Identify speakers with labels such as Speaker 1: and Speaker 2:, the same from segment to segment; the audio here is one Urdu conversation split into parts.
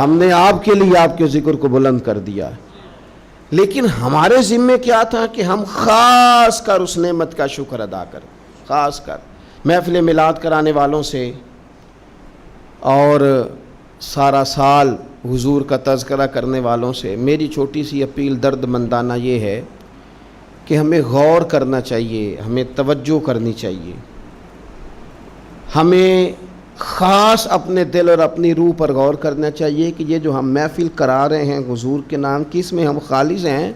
Speaker 1: ہم نے آپ کے لیے آپ کے ذکر کو بلند کر دیا ہے، لیکن ہمارے ذمے کیا تھا کہ ہم خاص کر اس نعمت کا شکر ادا کریں، خاص کر محفل میلاد کرانے والوں سے اور سارا سال حضور کا تذکرہ کرنے والوں سے میری چھوٹی سی اپیل درد مندانہ یہ ہے کہ ہمیں غور کرنا چاہیے، ہمیں توجہ کرنی چاہیے، ہمیں خاص اپنے دل اور اپنی روح پر غور کرنا چاہیے کہ یہ جو ہم محفل کرا رہے ہیں حضور کے نام کی، اس میں ہم خالص ہیں،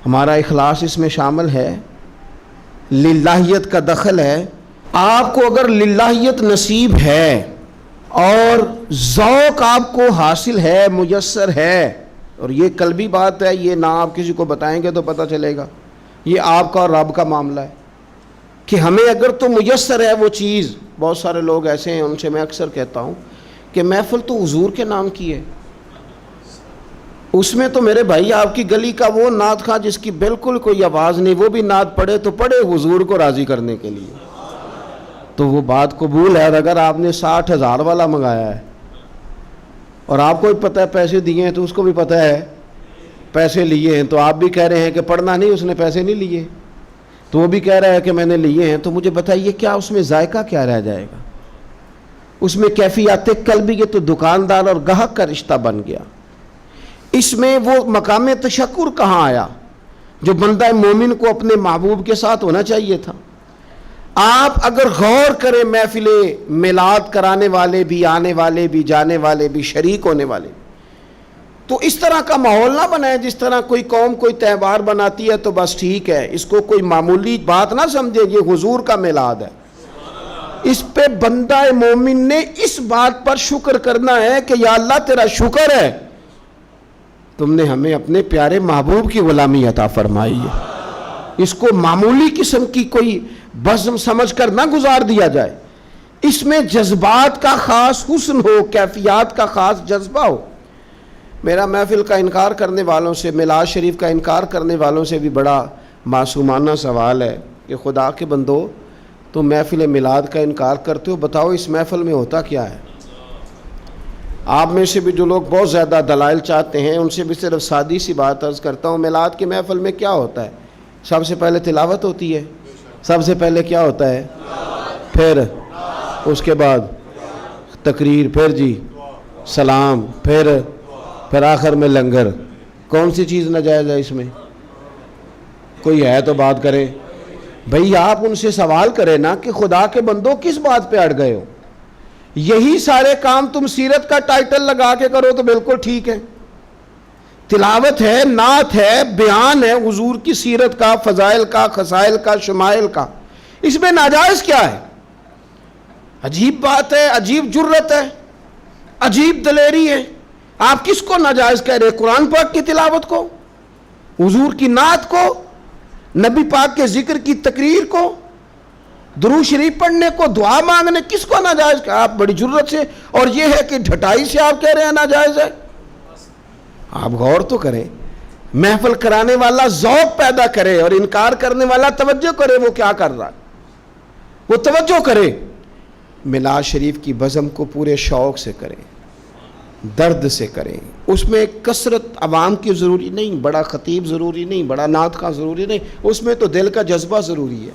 Speaker 1: ہمارا اخلاص اس میں شامل ہے، للہیت کا دخل ہے۔ آپ کو اگر للہیت نصیب ہے اور ذوق آپ کو حاصل ہے، میسر ہے، اور یہ قلبی بات ہے، یہ نہ آپ کسی کو بتائیں گے تو پتہ چلے گا، یہ آپ کا اور رب کا معاملہ ہے کہ ہمیں اگر تو میسر ہے وہ چیز۔ بہت سارے لوگ ایسے ہیں، ان سے میں اکثر کہتا ہوں کہ محفل تو حضور کے نام کی ہے، اس میں تو میرے بھائی آپ کی گلی کا وہ نعت خواں جس کی بالکل کوئی آواز نہیں، وہ بھی نعت پڑھے تو پڑھے حضور کو راضی کرنے کے لیے، تو وہ بات قبول ہے۔ اور اگر آپ نے 60,000 والا منگایا ہے اور آپ کو بھی پتہ ہے پیسے دیے ہیں، تو اس کو بھی پتہ ہے پیسے لیے ہیں، تو آپ بھی کہہ رہے ہیں کہ پڑھنا نہیں، اس نے پیسے نہیں لیے، تو وہ بھی کہہ رہا ہے کہ میں نے لیے ہیں، تو مجھے بتائیے کیا اس میں ذائقہ کیا رہ جائے گا؟ اس میں کیفیات قلبی، یہ تو دکاندار اور گاہک کا رشتہ بن گیا۔ اس میں وہ مقام تشکر کہاں آیا جو بندہ مومن کو اپنے محبوب کے ساتھ ہونا چاہیے تھا؟ آپ اگر غور کریں، محفل میلاد کرانے والے بھی، آنے والے بھی، جانے والے بھی، شریک ہونے والے بھی، تو اس طرح کا ماحول نہ بنائیں جس طرح کوئی قوم کوئی تہوار بناتی ہے تو بس ٹھیک ہے، اس کو کوئی معمولی بات نہ سمجھیں، یہ حضور کا میلاد ہے۔ اس پہ بندہ مومن نے اس بات پر شکر کرنا ہے کہ یا اللہ تیرا شکر ہے، تم نے ہمیں اپنے پیارے محبوب کی غلامی عطا فرمائی ہے۔ اس کو معمولی قسم کی کوئی بزم سمجھ کر نہ گزار دیا جائے، اس میں جذبات کا خاص حسن ہو، کیفیات کا خاص جذبہ ہو۔ میرا محفل کا انکار کرنے والوں سے، میلاد شریف کا انکار کرنے والوں سے بھی بڑا معصومانہ سوال ہے کہ خدا کے بندو، تم محفل میلاد کا انکار کرتے ہو، بتاؤ اس محفل میں ہوتا کیا ہے؟ آپ میں سے بھی جو لوگ بہت زیادہ دلائل چاہتے ہیں، ان سے بھی صرف سادی سی بات عرض کرتا ہوں، میلاد کے محفل میں کیا ہوتا ہے؟ سب سے پہلے تلاوت ہوتی ہے، سب سے پہلے کیا ہوتا ہے؟ پھر اس کے بعد تقریر، پھر جی سلام، پھر آخر میں لنگر۔ کون سی چیز ناجائز ہے اس میں؟ کوئی ہے تو بات کرے بھئی، آپ ان سے سوال کریں نا کہ خدا کے بندوں کس بات پہ اڑ گئے ہو؟ یہی سارے کام تم سیرت کا ٹائٹل لگا کے کرو تو بالکل ٹھیک ہے، تلاوت ہے، نعت ہے، بیان ہے حضور کی سیرت کا، فضائل کا، خصائل کا، شمائل کا، اس میں ناجائز کیا ہے؟ عجیب بات ہے، عجیب جرت ہے، عجیب دلیری ہے۔ آپ کس کو ناجائز کہہ رہے؟ قرآن پاک کی تلاوت کو، حضور کی نعت کو، نبی پاک کے ذکر کی تقریر کو، درود شریف پڑھنے کو، دعا مانگنے، کس کو ناجائز کہا؟ آپ بڑی جرت سے، اور یہ ہے کہ ڈھٹائی سے آپ کہہ رہے ہیں ناجائز ہے۔ آپ غور تو کریں، محفل کرانے والا ذوق پیدا کرے اور انکار کرنے والا توجہ کرے وہ کیا کر رہا ہے، وہ توجہ کرے۔ میلاد شریف کی بزم کو پورے شوق سے کریں، درد سے کریں، اس میں کثرت عوام کی ضروری نہیں، بڑا خطیب ضروری نہیں، بڑا نعت خواں ضروری نہیں، اس میں تو دل کا جذبہ ضروری ہے۔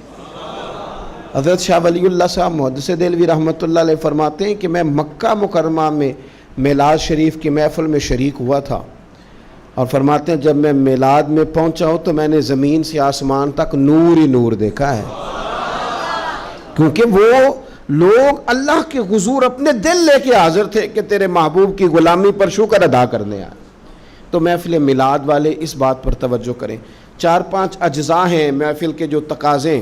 Speaker 1: حضرت شاہ ولی اللہ صاحب محدث دہلوی رحمۃ اللہ علیہ فرماتے ہیں کہ میں مکہ مکرمہ میں میلاد شریف کی محفل میں شریک ہوا تھا، اور فرماتے ہیں جب میں میلاد میں پہنچا ہوں تو میں نے زمین سے آسمان تک نور ہی نور دیکھا ہے، کیونکہ وہ لوگ اللہ کے حضور اپنے دل لے کے حاضر تھے کہ تیرے محبوب کی غلامی پر شکر ادا کرنے آئے۔ تو محفل میلاد والے اس بات پر توجہ کریں۔ 4-5 اجزاء ہیں محفل کے جو تقاضے،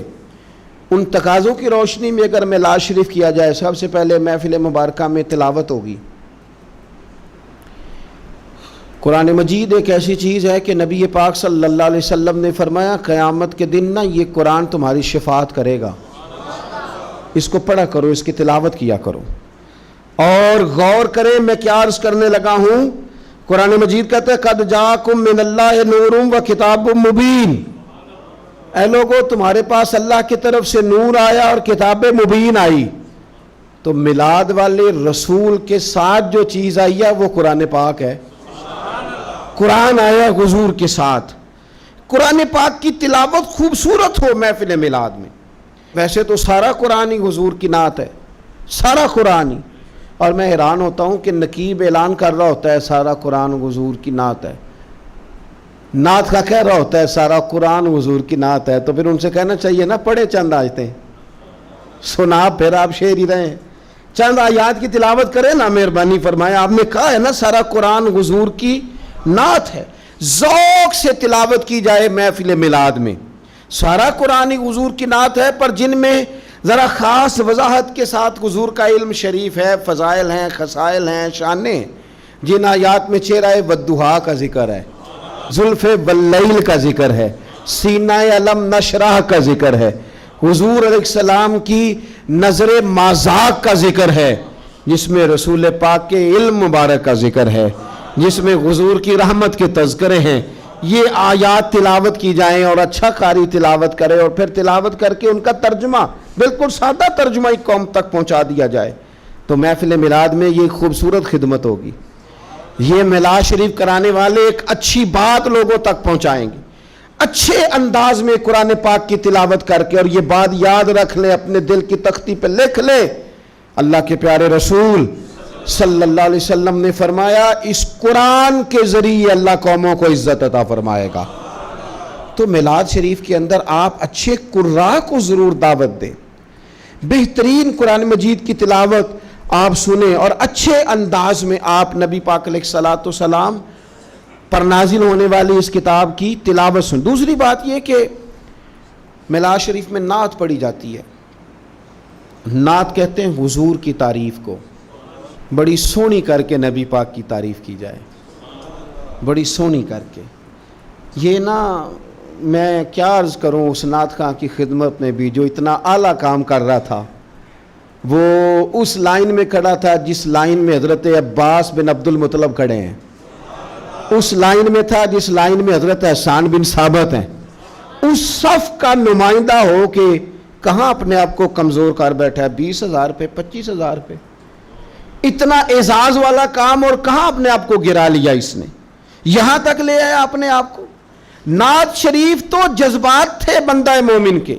Speaker 1: ان تقاضوں کی روشنی میں اگر میلاد شریف کیا جائے، سب سے پہلے محفل مبارکہ میں تلاوت ہوگی۔ قرآن مجید ایک ایسی چیز ہے کہ نبی پاک صلی اللہ علیہ وسلم نے فرمایا قیامت کے دن نا یہ قرآن تمہاری شفاعت کرے گا، اس کو پڑھا کرو، اس کی تلاوت کیا کرو۔ اور غور کریں میں کیا عرض کرنے لگا ہوں، قرآن مجید کہتا ہے قد جاءکم من اللہ نور و کتاب مبین، اے لوگو تمہارے پاس اللہ کی طرف سے نور آیا اور کتاب مبین آئی۔ تو میلاد والے رسول کے ساتھ جو چیز آئی ہے وہ قرآن پاک ہے. قرآن آیا حضور کے ساتھ. قرآن پاک کی تلاوت خوبصورت ہو محفل میلاد میں. ویسے تو سارا قرآن ہی حضور کی نعت ہے, سارا قرآن ہی. اور میں حیران ہوتا ہوں کہ نقیب اعلان کر رہا ہوتا ہے سارا قرآن حضور کی نعت ہے, نعت کا کہہ رہا ہوتا ہے سارا قرآن حضور کی نعت ہے, تو پھر ان سے کہنا چاہیے نا پڑھے چند آیتیں, سنا پھر آپ شعر ہی رہیں, چند آیات کی تلاوت کریں نا, مہربانی فرمائے. آپ نے کہا ہے نا سارا قرآن حضور کی نعت ہے, ذوق سے تلاوت کی جائے محفل میلاد میں. سارا قرآن حضور کی نعت ہے, پر جن میں ذرا خاص وضاحت کے ساتھ حضور کا علم شریف ہے, فضائل ہیں, خصائل ہیں, شانیں. جن آیات میں چہرہ والضحیٰ کا ذکر ہے, زلف واللیل کا ذکر ہے, سینہ علم نشرح کا ذکر ہے, حضور علیہ السلام کی نظر مازاق کا ذکر ہے, جس میں رسول پاک کے علم مبارک کا ذکر ہے, جس میں حضور کی رحمت کے تذکرے ہیں. یہ آیات تلاوت کی جائیں اور اچھا قاری تلاوت کرے, اور پھر تلاوت کر کے ان کا ترجمہ, بالکل سادہ ترجمہ ایک قوم تک پہنچا دیا جائے, تو محفل میلاد میں یہ خوبصورت خدمت ہوگی. یہ میلاد شریف کرانے والے ایک اچھی بات لوگوں تک پہنچائیں گے, اچھے انداز میں قرآن پاک کی تلاوت کر کے. اور یہ بات یاد رکھ لیں, اپنے دل کی تختی پہ لکھ لیں, اللہ کے پیارے رسول صلی اللہ علیہ وسلم نے فرمایا اس قرآن کے ذریعے اللہ قوموں کو عزت عطا فرمائے گا. تو میلاد شریف کے اندر آپ اچھے قراء کو ضرور دعوت دیں, بہترین قرآن مجید کی تلاوت آپ سنیں, اور اچھے انداز میں آپ نبی پاک علیہ الصلاۃ والسلام پر نازل ہونے والی اس کتاب کی تلاوت سن. دوسری بات یہ کہ میلاد شریف میں نعت پڑھی جاتی ہے. نعت کہتے ہیں حضور کی تعریف کو, بڑی سونی کر کے نبی پاک کی تعریف کی جائے, بڑی سونی کر کے. یہ نا میں کیا عرض کروں اس نعت خواں کی خدمت میں بھی جو اتنا اعلیٰ کام کر رہا تھا. وہ اس لائن میں کھڑا تھا جس لائن میں حضرت عباس بن عبد المطلب کھڑے ہیں, اس لائن میں تھا جس لائن میں حضرت حسان بن ثابت ہیں. اس صف کا نمائندہ ہو کے کہاں اپنے آپ کو کمزور کر بیٹھا ہے, 20,000 پہ 25,000 پہ, اتنا اعزاز والا کام, اور کہاں اپنے آپ کو گرا لیا اس نے, یہاں تک لے آیا اپنے آپ کو. نعت شریف تو جذبات تھے بندہ مومن کے,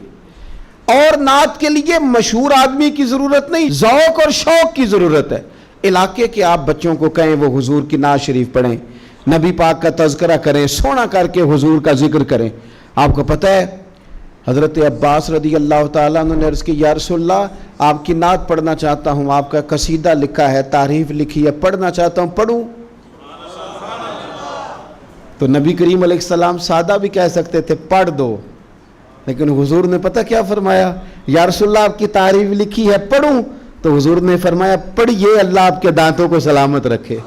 Speaker 1: اور نعت کے لیے مشہور آدمی کی ضرورت نہیں, ذوق اور شوق کی ضرورت ہے. علاقے کے آپ بچوں کو کہیں وہ حضور کی نعت شریف پڑھیں, نبی پاک کا تذکرہ کریں, سونا کر کے حضور کا ذکر کریں. آپ کو پتہ ہے حضرت عباس رضی اللہ تعالیٰ عنہ نے عرض کی یا رسول اللہ آپ کی نعت پڑھنا چاہتا ہوں, آپ کا قصیدہ لکھا ہے, تعریف لکھی ہے, پڑھنا چاہتا ہوں, پڑھوں؟ تو نبی کریم علیہ السلام سادہ بھی کہہ سکتے تھے پڑھ دو, لیکن حضور نے پتہ کیا فرمایا, یا رسول اللہ آپ کی تعریف لکھی ہے, پڑھوں؟ تو حضور نے فرمایا پڑھیے, اللہ آپ کے دانتوں کو سلامت رکھے.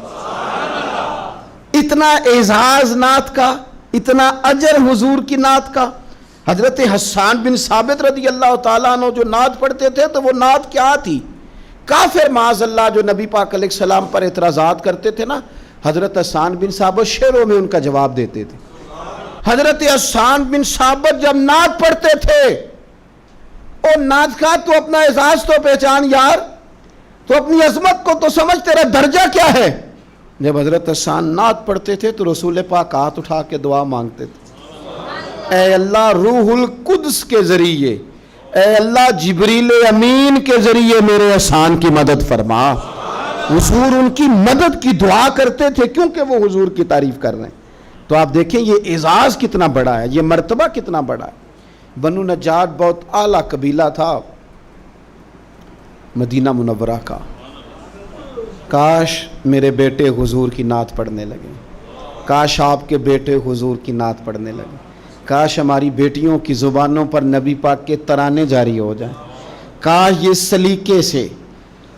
Speaker 1: اتنا اعزاز نعت کا, اتنا اجر حضور کی نعت کا. حضرت حسان بن ثابت رضی اللہ تعالیٰ عنہ جو نعت پڑھتے تھے تو وہ نعت کیا تھی؟ کافر معاذ اللہ جو نبی پاک علیہ السلام پر اعتراضات کرتے تھے نا, حضرت حسان بن ثابت شعروں میں ان کا جواب دیتے تھے. حضرت حسان بن ثابت جب نعت پڑھتے تھے, او نعت کا تو اپنا اعزاز تو پہچان یار, تو اپنی عظمت کو تو سمجھ, تیرا درجہ کیا ہے. جب حضرت حسان نعت پڑھتے تھے تو رسول پاک ہاتھ اٹھا کے دعا مانگتے تھے, اے اللہ روح القدس کے ذریعے, اے اللہ جبریل امین کے ذریعے میرے حسان کی مدد فرما. حضور ان کی مدد کی دعا کرتے تھے کیونکہ وہ حضور کی تعریف کر رہے ہیں. تو آپ دیکھیں یہ اعزاز کتنا بڑا ہے, یہ مرتبہ کتنا بڑا ہے. بنو نجار بہت اعلیٰ قبیلہ تھا مدینہ منورہ کا. کاش میرے بیٹے حضور کی نعت پڑھنے لگیں, کاش آپ کے بیٹے حضور کی نعت پڑھنے لگیں, کاش ہماری بیٹیوں کی زبانوں پر نبی پاک کے ترانے جاری ہو جائیں, کاش یہ سلیقے سے,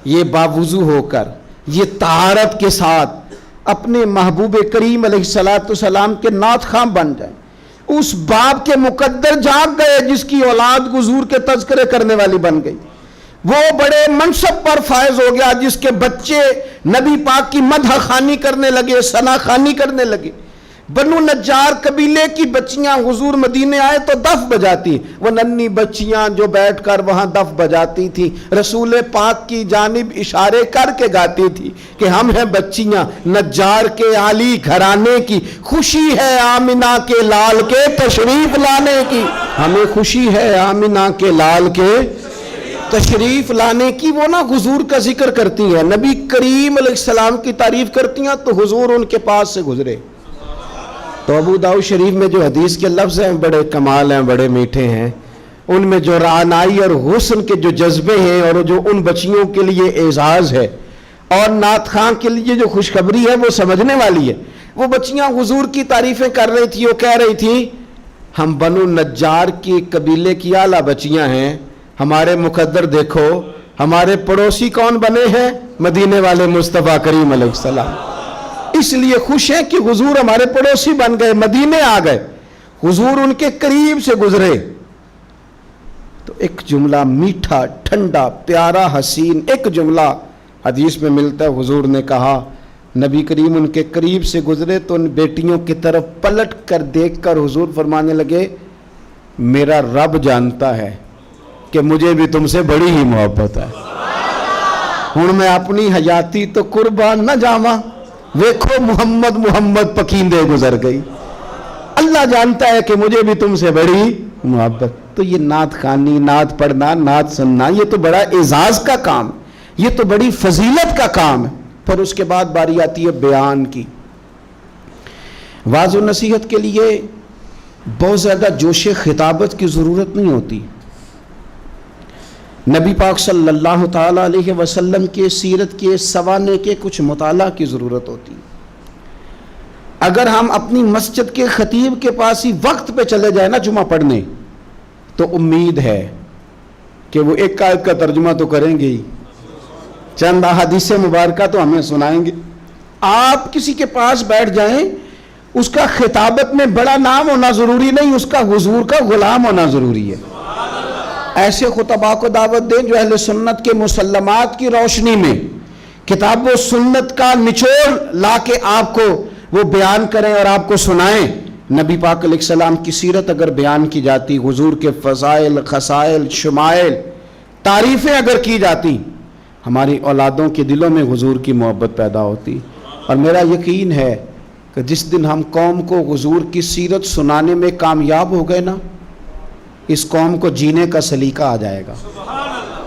Speaker 1: یہ باوضو ہو کر, یہ طہارت کے ساتھ اپنے محبوب کریم علیہ الصلاۃ والسلام کے نعت خواں بن جائیں. اس باپ کے مقدر جاگ گئے جس کی اولاد حضور کے تذکرے کرنے والی بن گئی. وہ بڑے منصب پر فائز ہو گیا جس کے بچے نبی پاک کی مدح خوانی کرنے لگے, ثنا خوانی کرنے لگے. بنو نجار قبیلے کی بچیاں حضور مدینے آئے تو دف بجاتی، وہ ننھی بچیاں جو بیٹھ کر وہاں دف بجاتی تھی، رسول پاک کی جانب اشارے کر کے گاتی تھی کہ ہم ہیں بچیاں نجار کے عالی گھرانے کی، خوشی ہے آمنہ کے لال کے تشریف لانے کی، ہمیں خوشی ہے آمنہ کے لال کے تشریف لانے کی۔ وہ نا حضور کا ذکر کرتی ہیں، نبی کریم علیہ السلام کی تعریف کرتی ہیں تو حضور ان کے پاس سے گزرے۔ تو ابو داؤد شریف میں جو حدیث کے لفظ ہیں بڑے کمال ہیں، بڑے میٹھے ہیں، ان میں جو رعنائی اور حسن کے جو جذبے ہیں اور جو ان بچیوں کے لیے اعزاز ہے اور نعت خواں کے لیے جو خوشخبری ہے وہ سمجھنے والی ہے۔ وہ بچیاں حضور کی تعریفیں کر رہی تھی، وہ کہہ رہی تھی ہم بنو نجار کی قبیلے کی اعلیٰ بچیاں ہیں، ہمارے مقدر دیکھو، ہمارے پڑوسی کون بنے ہیں؟ مدینے والے مصطفیٰ کریم علیہ السلام، اس لیے خوش ہیں کہ حضور ہمارے پڑوسی بن گئے، مدینے آ گئے، حضور ان کے قریب سے گزرے۔ تو ایک جملہ میٹھا ٹھنڈا پیارا حسین ایک جملہ حدیث میں ملتا ہے، حضور نے کہا، نبی کریم ان کے قریب سے گزرے تو ان بیٹیوں کی طرف پلٹ کر دیکھ کر حضور فرمانے لگے میرا رب جانتا ہے کہ مجھے بھی تم سے بڑی ہی محبت ہے، ہن میں اپنی حیاتی تو قربان نہ جاواں، ویکھو محمد محمد پکیندے گزر گئی، اللہ جانتا ہے کہ مجھے بھی تم سے بڑی محبت۔ تو یہ نعت خوانی، نعت پڑھنا، نعت سننا، یہ تو بڑا اعزاز کا کام، یہ تو بڑی فضیلت کا کام ہے۔ پھر اس کے بعد باری آتی ہے بیان کی۔ واعظ و نصیحت کے لیے بہت زیادہ جوش خطابت کی ضرورت نہیں ہوتی، نبی پاک صلی اللہ تعالیٰ علیہ وسلم کے سیرت کے سوانے کے کچھ مطالعہ کی ضرورت ہوتی۔ اگر ہم اپنی مسجد کے خطیب کے پاس ہی وقت پہ چلے جائیں نا جمعہ پڑھنے، تو امید ہے کہ وہ ایک آیت کا ترجمہ تو کریں گے ہی، چند احادیث مبارکہ تو ہمیں سنائیں گے۔ آپ کسی کے پاس بیٹھ جائیں، اس کا خطابت میں بڑا نام ہونا ضروری نہیں، اس کا حضور کا غلام ہونا ضروری ہے۔ ایسے خطباء کو دعوت دیں جو اہل سنت کے مسلمات کی روشنی میں کتاب و سنت کا نچوڑ لا کے آپ کو وہ بیان کریں اور آپ کو سنائیں۔ نبی پاک علیہ السلام کی سیرت اگر بیان کی جاتی، حضور کے فضائل، خصائل، شمائل، تعریفیں اگر کی جاتی، ہماری اولادوں کے دلوں میں حضور کی محبت پیدا ہوتی۔ اور میرا یقین ہے کہ جس دن ہم قوم کو حضور کی سیرت سنانے میں کامیاب ہو گئے نا، اس قوم کو جینے کا سلیقہ آ جائے گا،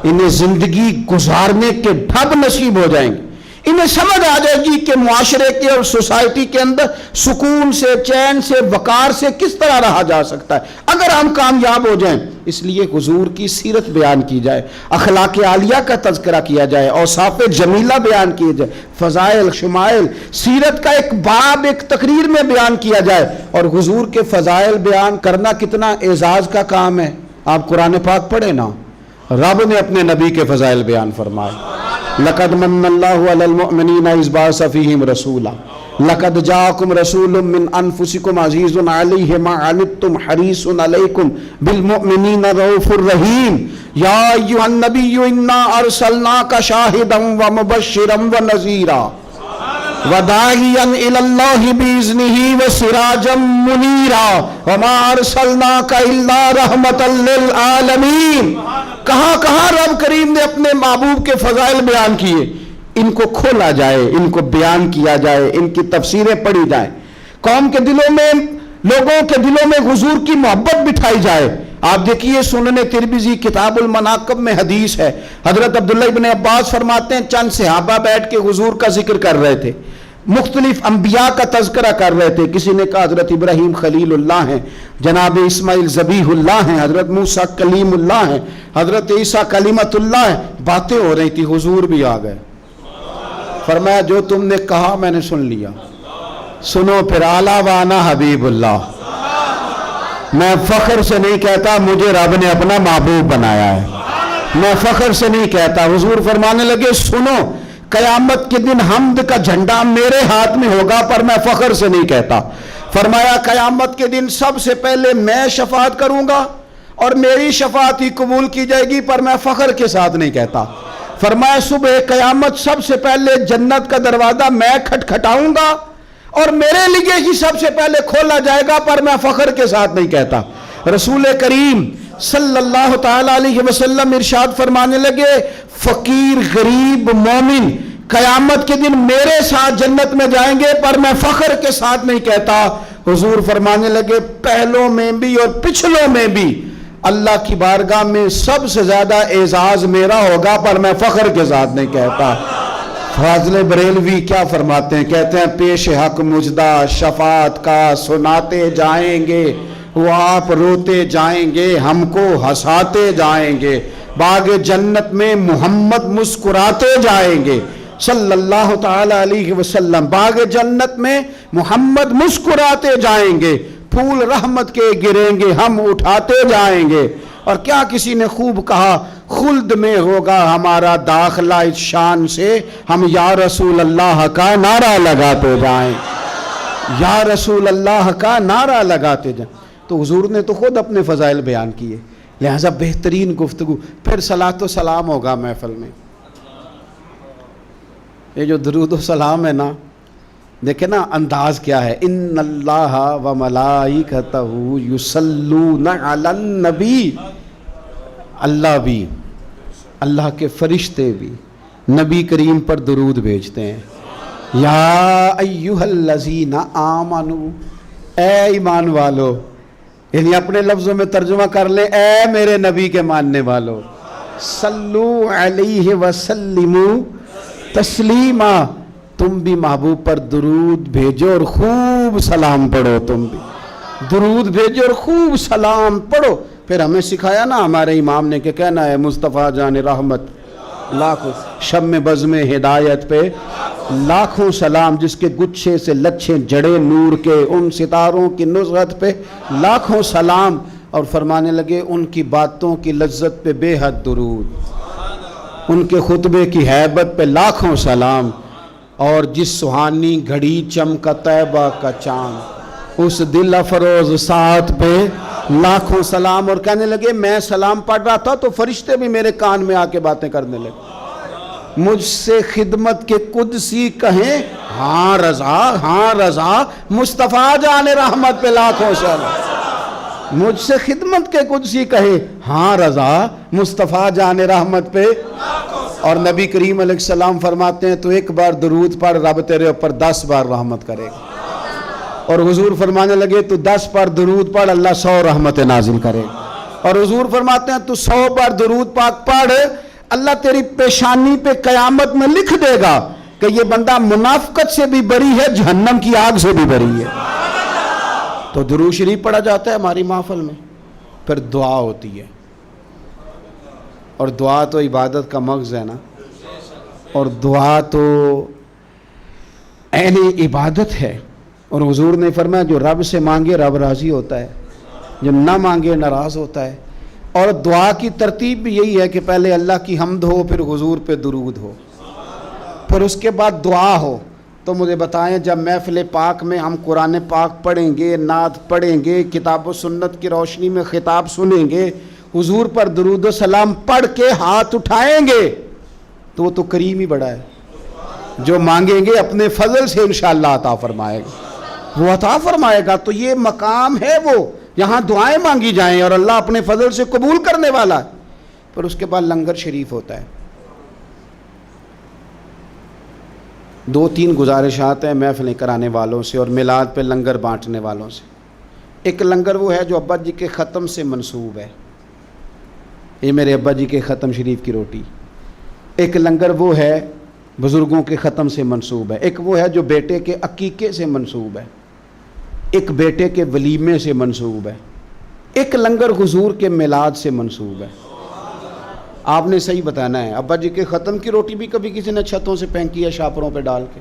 Speaker 1: انہیں زندگی گزارنے کے ڈھب نصیب ہو جائیں گے، انہیں سمجھ آ جائے گی کہ معاشرے کے اور سوسائٹی کے اندر سکون سے، چین سے، وقار سے کس طرح رہا جا سکتا ہے اگر ہم کامیاب ہو جائیں۔ اس لیے حضور کی سیرت بیان کی جائے، اخلاق عالیہ کا تذکرہ کیا جائے، اوصاف جمیلہ بیان کیے جائے، فضائل، شمائل، سیرت کا ایک باب ایک تقریر میں بیان کیا جائے۔ اور حضور کے فضائل بیان کرنا کتنا اعزاز کا کام ہے۔ آپ قرآن پاک پڑھیں نا، رب نے اپنے نبی کے فضائل بیان فرمائے، لقد من اللہ علی المؤمنین اذ بعث فیہم رسولا لقد جاءکم رسول من انفسکم عزیز علیہ ما عنتم حریص علیکم بالمؤمنین رؤوف الرحیم یا ایھا النبی انا ارسلناک شاہدا ومبشرا ونذیرا وداعیا الی اللہ باذنہ وسراجا منیرا وما ارسلناک الا رحمتا للعالمین۔ کہاں کہاں رب کریم نے اپنے محبوب کے فضائل بیان کیے، ان کو کھولا جائے، ان کو بیان کیا جائے، ان کی تفسیریں پڑھی جائیں، قوم کے دلوں میں، لوگوں کے دلوں میں حضور کی محبت بٹھائی جائے۔ آپ دیکھیے سنن ترمذی کتاب المناقب میں حدیث ہے، حضرت عبداللہ ابن عباس فرماتے ہیں چند صحابہ بیٹھ کے حضور کا ذکر کر رہے تھے، مختلف انبیاء کا تذکرہ کر رہے تھے۔ کسی نے کہا حضرت ابراہیم خلیل اللہ ہیں، جناب اسماعیل ذبیح اللہ ہیں، حضرت موسیٰ کلیم اللہ ہیں، حضرت عیسیٰ کلمت اللہ ہیں۔ باتیں ہو رہی تھی، حضور بھی آ گئے، فرمایا جو تم نے کہا میں نے سن لیا، سنو پھر اعلیٰ وانا حبیب اللہ۔ میں فخر سے نہیں کہتا مجھے رب نے اپنا محبوب بنایا ہے، میں فخر سے نہیں کہتا۔ حضور فرمانے لگے سنو، قیامت کے دن حمد کا جھنڈا میرے ہاتھ میں ہوگا، پر میں فخر سے نہیں کہتا۔ فرمایا قیامت کے دن سب سے پہلے میں شفاعت کروں گا اور میری شفاعت ہی قبول کی جائے گی، پر میں فخر کے ساتھ نہیں کہتا۔ فرمایا صبح قیامت سب سے پہلے جنت کا دروازہ میں کھٹکھٹاؤں گا اور میرے لیے ہی سب سے پہلے کھولا جائے گا، پر میں فخر کے ساتھ نہیں کہتا۔ رسول کریم صلی اللہ تعالی علیہ وسلم ارشاد فرمانے لگے، فقیر غریب مومن قیامت کے دن میرے ساتھ جنت میں جائیں گے، پر میں فخر کے ساتھ نہیں کہتا۔ حضور فرمانے لگے، پہلوں میں بھی اور پچھلوں میں بھی اللہ کی بارگاہ میں سب سے زیادہ اعزاز میرا ہوگا، پر میں فخر کے ساتھ نہیں کہتا۔ فاضل بریلوی کیا فرماتے ہیں؟ کہتے ہیں، پیش حق مجدہ شفاعت کا سناتے جائیں گے، وہ آپ روتے جائیں گے، ہم کو ہنساتے جائیں گے، باغ جنت میں محمد مسکراتے جائیں گے صلی اللہ تعالی علیہ وسلم، باغ جنت میں محمد مسکراتے جائیں گے، پھول رحمت کے گریں گے، ہم اٹھاتے جائیں گے۔ اور کیا کسی نے خوب کہا، خلد میں ہوگا ہمارا داخلہ اس شان سے، ہم یا رسول اللہ کا نعرہ لگاتے جائیں، یا رسول اللہ کا نعرہ لگاتے جائیں۔ تو حضور نے تو خود اپنے فضائل بیان کیے، لہذا بہترین گفتگو، پھر صلاۃ و سلام ہوگا محفل میں۔ یہ جو درود و سلام ہے نا، دیکھیں نا انداز کیا ہے، ان اللہ و ملائکتہ یصلون علی النبی، اللہ بھی، اللہ کے فرشتے بھی نبی کریم پر درود بھیجتے ہیں۔ یا ایھا الذین آمنو، اے ایمان والو، یعنی اپنے لفظوں میں ترجمہ کر لیں، اے میرے نبی کے ماننے والو، صلو علیہ وسلموا تسلیما، تم بھی محبوب پر درود بھیجو اور خوب سلام پڑھو، تم بھی درود بھیجو اور خوب سلام پڑھو۔ پھر ہمیں سکھایا نا ہمارے امام نے کہ کہنا ہے، مصطفیٰ جان رحمت لاکھوں، شم بزم ہدایت پہ لاکھوں سلام، جس کے گچھے سے لچھے جڑے نور کے، ان ستاروں کی نصرت پہ لاکھوں سلام۔ اور فرمانے لگے، ان کی باتوں کی لذت پہ بے حد درود، ان کے خطبے کی ہیبت پہ لاکھوں سلام، اور جس سہانی گھڑی چمکا طیبہ کا چاند، اس دل افروز ساتھ پہ لاکھوں سلام۔ اور کہنے لگے، میں سلام پڑھ رہا تھا تو فرشتے بھی میرے کان میں آ کے باتیں کرنے لگے، مجھ سے خدمت کے قدسی کہیں ہاں رضا، ہاں رضا، مصطفیٰ جان رحمت پہ لاکھوں سلام، مجھ سے خدمت کے قدسی کہے ہاں رضا، مصطفیٰ جان رحمت پہ۔ اور نبی کریم علیہ السلام فرماتے ہیں، تو ایک بار درود پڑھ، رب تیرے اوپر 10 بار رحمت کرے گا۔ اور حضور فرمانے لگے، تو 10 بار درود پڑھ، اللہ 100 رحمت نازل کرے گا۔ اور حضور فرماتے ہیں، تو 100 بار درود پاک پڑھ، اللہ تیری پیشانی پہ قیامت میں لکھ دے گا کہ یہ بندہ منافقت سے بھی بری ہے، جہنم کی آگ سے بھی بری ہے۔ تو درود شریف پڑھا جاتا ہے ہماری محفل میں، پھر دعا ہوتی ہے، اور دعا تو عبادت کا مغز ہے نا، اور دعا تو عین عبادت ہے۔ اور حضور نے فرمایا، جو رب سے مانگے رب راضی ہوتا ہے، جو نہ مانگے ناراض ہوتا ہے۔ اور دعا کی ترتیب بھی یہی ہے کہ پہلے اللہ کی حمد ہو، پھر حضور پہ درود ہو، پھر اس کے بعد دعا ہو۔ تو مجھے بتائیں، جب محفل پاک میں ہم قرآن پاک پڑھیں گے، نعت پڑھیں گے، کتاب و سنت کی روشنی میں خطاب سنیں گے، حضور پر درود و سلام پڑھ کے ہاتھ اٹھائیں گے، تو وہ تو کریم ہی بڑا ہے، جو مانگیں گے اپنے فضل سے انشاءاللہ عطا فرمائے گا، وہ عطا فرمائے گا۔ تو یہ مقام ہے وہ، یہاں دعائیں مانگی جائیں اور اللہ اپنے فضل سے قبول کرنے والا ہے۔ پھر اس کے بعد لنگر شریف ہوتا ہے۔ 2-3 گزارشات ہیں محفلیں کرانے والوں سے اور میلاد پہ لنگر بانٹنے والوں سے۔ ایک لنگر وہ ہے جو ابا جی کے ختم سے منسوب ہے، یہ میرے ابا جی کے ختم شریف کی روٹی۔ ایک لنگر وہ ہے بزرگوں کے ختم سے منسوب ہے، ایک وہ ہے جو بیٹے کے عقیقے سے منسوب ہے، ایک بیٹے کے ولیمے سے منسوب ہے، ایک لنگر حضور کے میلاد سے منسوب ہے۔ آپ نے صحیح بتانا ہے، ابا جی کے ختم کی روٹی بھی کبھی کسی نے چھتوں سے پھینکی ہے شاپروں پہ ڈال کے،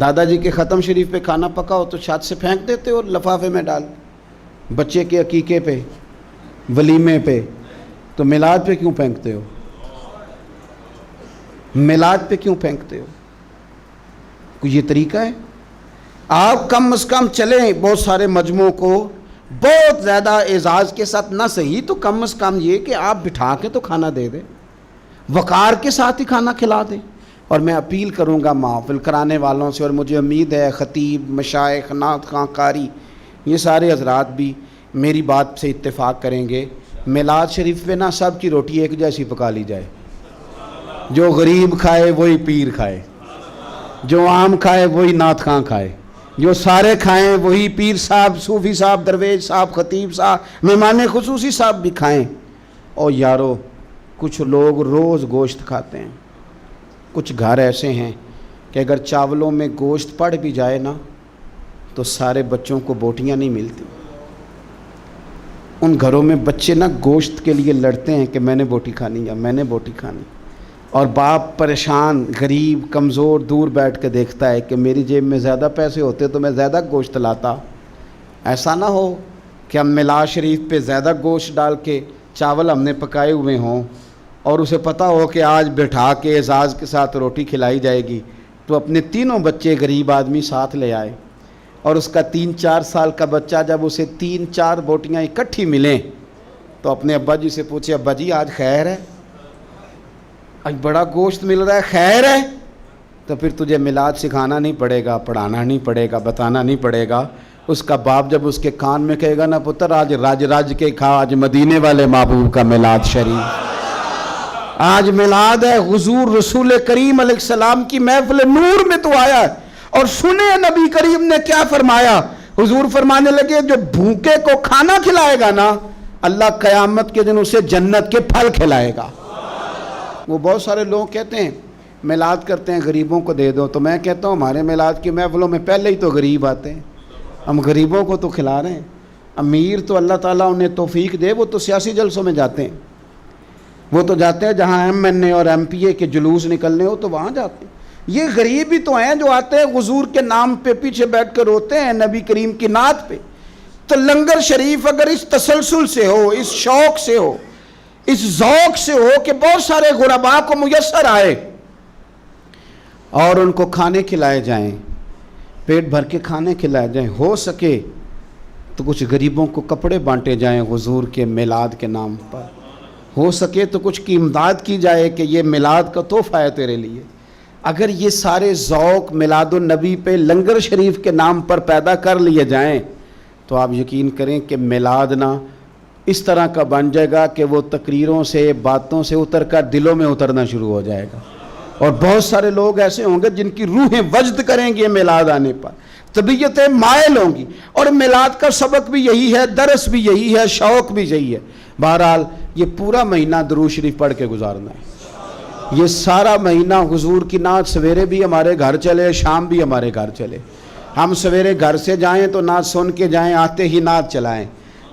Speaker 1: دادا جی کے ختم شریف پہ کھانا پکا ہو تو چھت سے پھینک دیتے ہو لفافے میں ڈال، بچے کے عقیقے پہ، ولیمے پہ، تو میلاد پہ کیوں پھینکتے ہو؟ میلاد پہ کیوں پھینکتے ہو؟ کوئی یہ طریقہ ہے؟ آپ کم از کم چلیں، بہت سارے مجموعوں کو بہت زیادہ اعزاز کے ساتھ نہ صحیح تو کم از کم یہ کہ آپ بٹھا کے تو کھانا دے دیں، وقار کے ساتھ ہی کھانا کھلا دیں، اور میں اپیل کروں گا محفل کرانے والوں سے، اور مجھے امید ہے خطیب، مشائخ، نعت خواں، قاری، یہ سارے حضرات بھی میری بات سے اتفاق کریں گے، میلاد شریف پہ نا سب کی روٹی ایک جیسی پکا لی جائے، جو غریب کھائے وہی پیر کھائے، جو عام کھائے وہی نعت خواں کھائے، جو سارے کھائیں وہی پیر صاحب، صوفی صاحب، درویش صاحب، خطیب صاحب، مہمان خصوصی صاحب بھی کھائیں۔ اور یارو کچھ لوگ روز گوشت کھاتے ہیں، کچھ گھر ایسے ہیں کہ اگر چاولوں میں گوشت پڑ بھی جائے نا تو سارے بچوں کو بوٹیاں نہیں ملتی۔ ان گھروں میں بچے نا گوشت کے لیے لڑتے ہیں کہ میں نے بوٹی کھانی یا میں نے بوٹی کھانی، اور باپ پریشان، غریب، کمزور، دور بیٹھ کے دیکھتا ہے کہ میری جیب میں زیادہ پیسے ہوتے تو میں زیادہ گوشت لاتا۔ ایسا نہ ہو کہ ہم میلاد شریف پہ زیادہ گوشت ڈال کے چاول ہم نے پکائے ہوئے ہوں اور اسے پتہ ہو کہ آج بٹھا کے اعزاز کے ساتھ روٹی کھلائی جائے گی، تو اپنے تینوں بچے غریب آدمی ساتھ لے آئے، اور اس کا 3-4 سال کا بچہ جب اسے 3-4 بوٹیاں اکٹھی ملیں تو اپنے ابا جی سے پوچھے، ابا جی آج خیر ہے؟ آج بڑا گوشت مل رہا ہے، خیر ہے؟ تو پھر تجھے میلاد سکھانا نہیں پڑے گا، پڑھانا نہیں پڑے گا، بتانا نہیں پڑے گا۔ اس کا باپ جب اس کے کان میں کہے گا نا، پتر آج راج کے کھا، آج مدینے والے محبوب کا میلاد شریف، آج میلاد ہے، حضور رسول کریم علیہ السلام کی محفل نور میں تو آیا ہے۔ اور سنے نبی کریم نے کیا فرمایا، حضور فرمانے لگے جو بھوکے کو کھانا کھلائے گا نا، اللہ قیامت کے دن اسے جنت کے پھل کھلائے گا۔ وہ بہت سارے لوگ کہتے ہیں میلاد کرتے ہیں غریبوں کو دے دو، تو میں کہتا ہوں ہمارے میلاد کی محفلوں میں پہلے ہی تو غریب آتے ہیں، ہم غریبوں کو تو کھلا رہے ہیں۔ امیر تو اللہ تعالیٰ انہیں توفیق دے، وہ تو سیاسی جلسوں میں جاتے ہیں، وہ تو جاتے ہیں جہاں MNA اور MPA کے جلوس نکلنے ہو تو وہاں جاتے ہیں۔ یہ غریب ہی تو ہیں جو آتے ہیں حضور کے نام پہ پیچھے بیٹھ کر روتے ہیں نبی کریم کی نعت پہ۔ تو لنگر شریف اگر اس تسلسل سے ہو، اس شوق سے ہو، اس ذوق سے ہو کہ بہت سارے غرباء کو میسر آئے اور ان کو کھانے کھلائے جائیں، پیٹ بھر کے کھانے کھلائے جائیں، ہو سکے تو کچھ غریبوں کو کپڑے بانٹے جائیں حضور کے میلاد کے نام پر، ہو سکے تو کچھ کی امداد کی جائے کہ یہ میلاد کا تحفہ ہے تیرے لیے۔ اگر یہ سارے ذوق میلاد النبی پہ لنگر شریف کے نام پر پیدا کر لیے جائیں تو آپ یقین کریں کہ میلاد نہ اس طرح کا بن جائے گا کہ وہ تقریروں سے، باتوں سے اتر کر دلوں میں اترنا شروع ہو جائے گا، اور بہت سارے لوگ ایسے ہوں گے جن کی روحیں وجد کریں گے میلاد آنے پر، طبیعتیں مائل ہوں گی۔ اور میلاد کا سبق بھی یہی ہے، درس بھی یہی ہے، شوق بھی یہی ہے۔ بہرحال یہ پورا مہینہ درود شریف پڑھ کے گزارنا ہے، یہ سارا مہینہ حضور کی نعت سویرے بھی ہمارے گھر چلے، شام بھی ہمارے گھر چلے۔ ہم سویرے گھر سے جائیں تو نعت سن کے جائیں، آتے ہی نعت چلائیں۔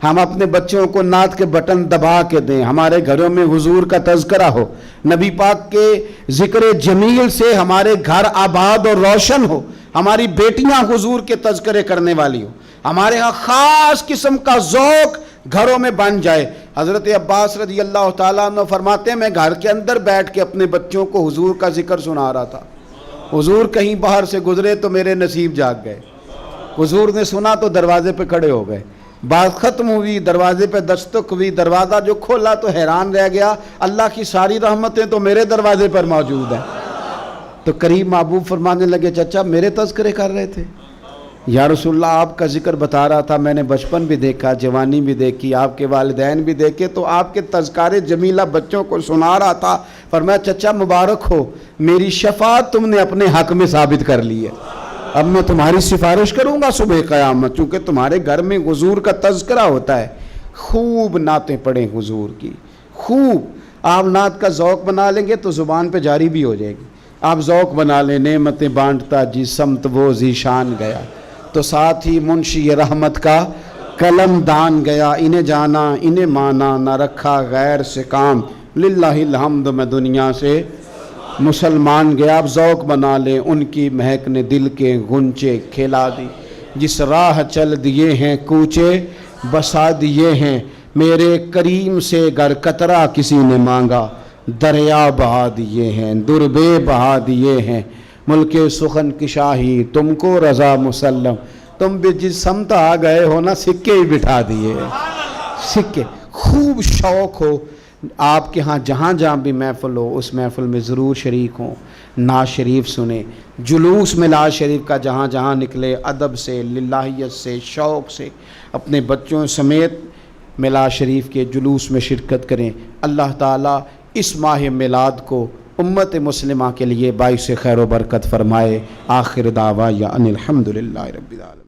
Speaker 1: ہم اپنے بچوں کو نعت کے بٹن دبا کے دیں، ہمارے گھروں میں حضور کا تذکرہ ہو، نبی پاک کے ذکر جمیل سے ہمارے گھر آباد اور روشن ہو، ہماری بیٹیاں حضور کے تذکرے کرنے والی ہو، ہمارے ہاں خاص قسم کا ذوق گھروں میں بن جائے۔ حضرت عباس رضی اللہ تعالیٰ عنہ فرماتے ہیں میں گھر کے اندر بیٹھ کے اپنے بچوں کو حضور کا ذکر سنا رہا تھا، حضور کہیں باہر سے گزرے تو میرے نصیب جاگ گئے، حضور نے سنا تو دروازے پہ کھڑے ہو گئے، بات ختم ہوئی، دروازے پہ دستک ہوئی، دروازہ جو کھولا تو حیران رہ گیا، اللہ کی ساری رحمتیں تو میرے دروازے پر موجود ہیں۔ تو قریب محبوب فرمانے لگے چچا میرے تذکرے کر رہے تھے؟ یا رسول اللہ آپ کا ذکر بتا رہا تھا، میں نے بچپن بھی دیکھا، جوانی بھی دیکھی، آپ کے والدین بھی دیکھے، تو آپ کے تذکارے جمیلہ بچوں کو سنا رہا تھا۔ فرمایا چچا مبارک ہو، میری شفاعت تم نے اپنے حق میں ثابت کر لی ہے، اب میں تمہاری سفارش کروں گا صبح قیامت، چونکہ تمہارے گھر میں حضور کا تذکرہ ہوتا ہے۔ خوب نعتیں پڑھیں حضور کی، خوب۔ آپ نعت کا ذوق بنا لیں گے تو زبان پہ جاری بھی ہو جائے گی۔ آپ ذوق بنا لیں نعمتیں بانٹتا جی سمت وہ ذیشان گیا، تو ساتھ ہی منشی رحمت کا قلم دان گیا، انہیں جانا انہیں مانا نہ رکھا غیر سے کام، للہ الحمد میں دنیا سے مسلمان گیا۔ آپ ذوق بنا لیں ان کی مہک نے دل کے غنچے کھلا دی، جس راہ چل دیے ہیں کوچے بسا دیے ہیں، میرے کریم سے گر قطرہ کسی نے مانگا، دریا بہا دیے ہیں، دربے بہا دیے ہیں، ملک سخن کی شاہی تم کو رضا مسلم، تم بھی جس سمت آ گئے ہو نا سکے ہی بٹھا دیے، سکے۔ خوب شوق ہو آپ کے ہاں جہاں جہاں بھی محفل ہو اس محفل میں ضرور شریک ہوں، نعت شریف سنیں، جلوس میلاد شریف کا جہاں جہاں نکلے ادب سے، للہیت سے، شوق سے اپنے بچوں سمیت میلاد شریف کے جلوس میں شرکت کریں۔ اللہ تعالیٰ اس ماہ میلاد کو امت مسلمہ کے لیے باعث خیر و برکت فرمائے۔ آخر دعوانا ان الحمد للہ رب العالمین۔